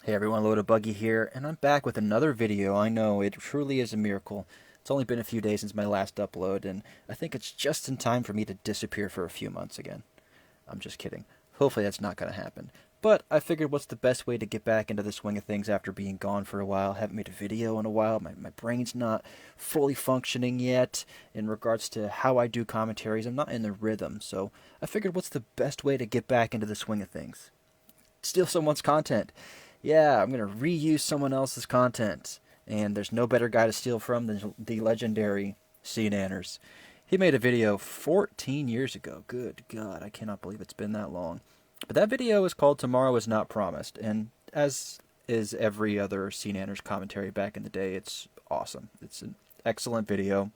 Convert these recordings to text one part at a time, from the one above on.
Hey everyone, Load Buggy here, and I'm back with another video. I know, it truly is a miracle. It's only been a few days since my last upload, and I think it's just in time for me to disappear for a few months again. I'm just kidding. Hopefully that's not going to happen. But I figured what's the best way to get back into the swing of things after being gone for a while. Haven't made a video in a while. My brain's not fully functioning yet in regards to how I do commentaries. I'm not in the rhythm, so I figured what's the best way to get back into the swing of things? Steal someone's content. Yeah, I'm going to reuse someone else's content. And there's no better guy to steal from than the legendary CNanners. He made a video 14 years ago. Good God, I cannot believe it's been that long. But that video is called Tomorrow Is Not Promised. And as is every other CNanners commentary back in the day, it's awesome. It's an excellent video.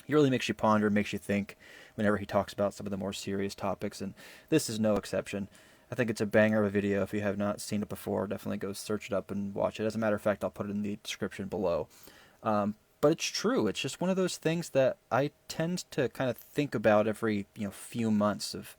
He really makes you ponder, makes you think whenever he talks about some of the more serious topics, and this is no exception. I think it's a banger of a video. If you have not seen it before, definitely go search it up and watch it. As a matter of fact, I'll put it in the description below. But it's true. It's just one of those things that I tend to kind of think about every few months of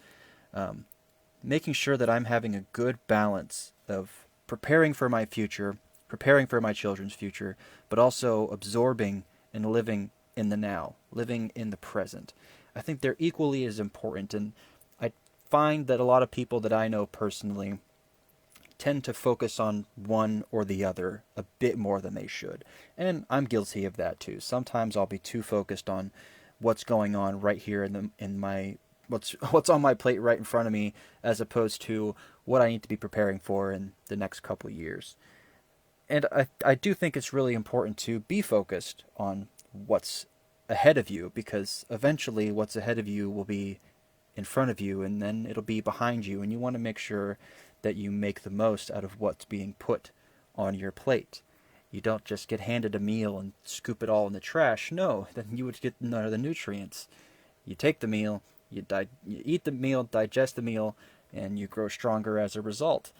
making sure that I'm having a good balance of preparing for my future, preparing for my children's future, but also absorbing and living in the now, living in the present. I think they're equally as important, and I find that a lot of people that I know personally tend to focus on one or the other a bit more than they should. And I'm guilty of that too. Sometimes I'll be too focused on what's going on right here in my what's on my plate right in front of me as opposed to what I need to be preparing for in the next couple of years. And I do think it's really important to be focused on what's ahead of you, because eventually what's ahead of you will be in front of you, and then it'll be behind you, and you want to make sure that you make the most out of what's being put on your plate. You don't just get handed a meal and scoop it all in the trash. No, then you would get none of the nutrients. You take the meal, you eat the meal, digest the meal, and you grow stronger as a result.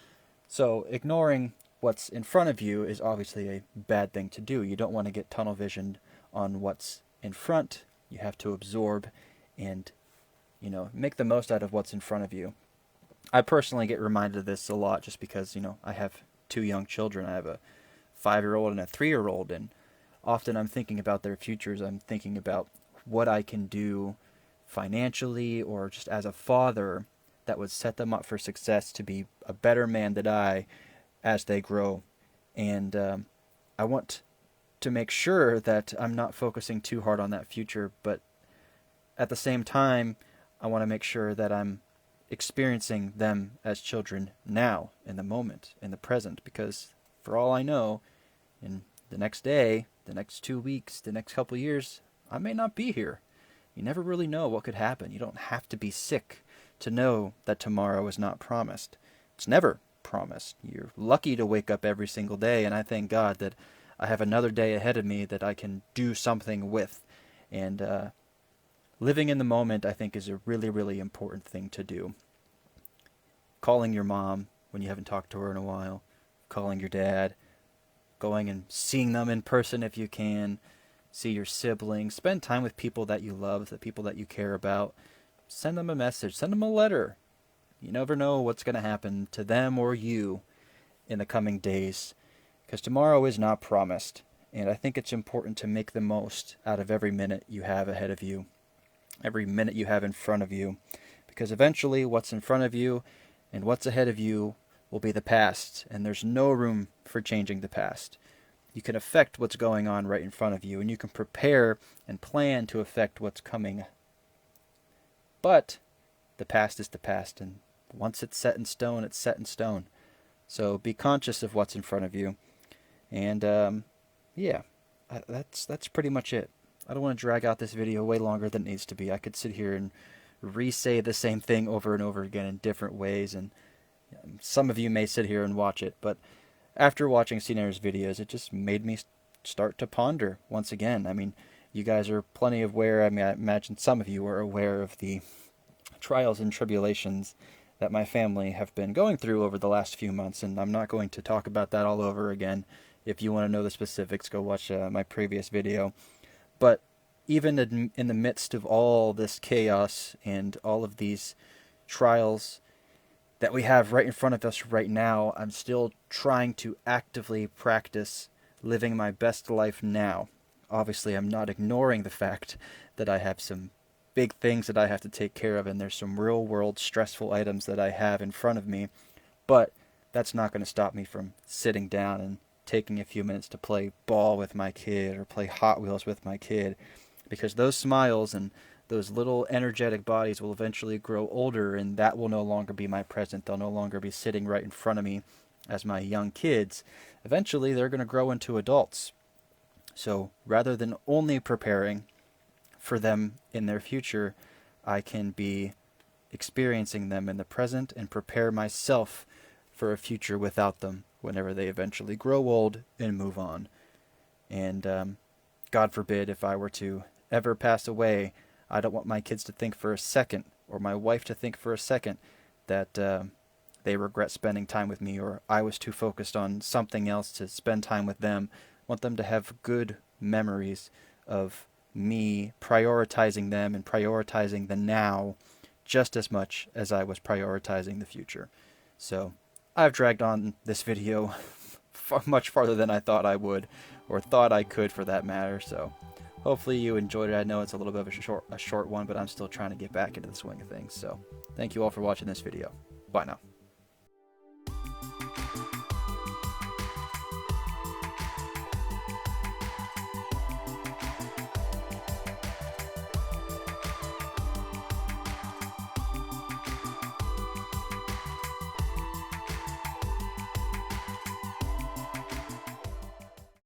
So ignoring what's in front of you is obviously a bad thing to do. You don't want to get tunnel visioned on what's in front. You have to absorb and make the most out of what's in front of you. I personally get reminded of this a lot just because, I have two young children. I have a 5-year-old and a 3-year-old, and often I'm thinking about their futures. I'm thinking about what I can do financially or just as a father that would set them up for success to be a better man than I as they grow. And I want to make sure that I'm not focusing too hard on that future, but at the same time, I want to make sure that I'm experiencing them as children now, in the moment, in the present, because for all I know, in the next day, the next 2 weeks, the next couple of years, I may not be here. You never really know what could happen. You don't have to be sick to know that tomorrow is not promised. It's never promised. You're lucky to wake up every single day, and I thank God that I have another day ahead of me that I can do something with. And living in the moment, I think, is a really, really important thing to do. Calling your mom when you haven't talked to her in a while, calling your dad, going and seeing them in person if you can, see your siblings, spend time with people that you love, the people that you care about. Send them a message, send them a letter. You never know what's going to happen to them or you in the coming days, because tomorrow is not promised. And I think it's important to make the most out of every minute you have ahead of you, every minute you have in front of you, because eventually what's in front of you and what's ahead of you will be the past, and there's no room for changing the past. You can affect what's going on right in front of you, and you can prepare and plan to affect what's coming. But the past is the past, and once it's set in stone, it's set in stone. So be conscious of what's in front of you. And yeah, that's pretty much it. I don't want to drag out this video way longer than it needs to be. I could sit here and re-say the same thing over and over again in different ways, and some of you may sit here and watch it, but after watching CNanners videos, it just made me start to ponder once again. I mean, you guys are plenty aware, I mean, I imagine some of you are aware of the trials and tribulations that my family have been going through over the last few months, and I'm not going to talk about that all over again. If you want to know the specifics, go watch my previous video. But even in the midst of all this chaos and all of these trials, that we have right in front of us right now, I'm still trying to actively practice living my best life now. Obviously, I'm not ignoring the fact that I have some big things that I have to take care of, and there's some real world stressful items that I have in front of me, but that's not going to stop me from sitting down and taking a few minutes to play ball with my kid or play Hot Wheels with my kid, because those smiles and those little energetic bodies will eventually grow older, and that will no longer be my present. They'll no longer be sitting right in front of me as my young kids. Eventually, they're going to grow into adults. So rather than only preparing for them in their future, I can be experiencing them in the present and prepare myself for a future without them whenever they eventually grow old and move on. And God forbid, if I were to ever pass away, I don't want my kids to think for a second, or my wife to think for a second, that they regret spending time with me, or I was too focused on something else to spend time with them. I want them to have good memories of me prioritizing them and prioritizing the now just as much as I was prioritizing the future. So I've dragged on this video much farther than I thought I would, or thought I could for that matter. So hopefully you enjoyed it. I know it's a little bit of a short one, but I'm still trying to get back into the swing of things. So thank you all for watching this video. Bye now.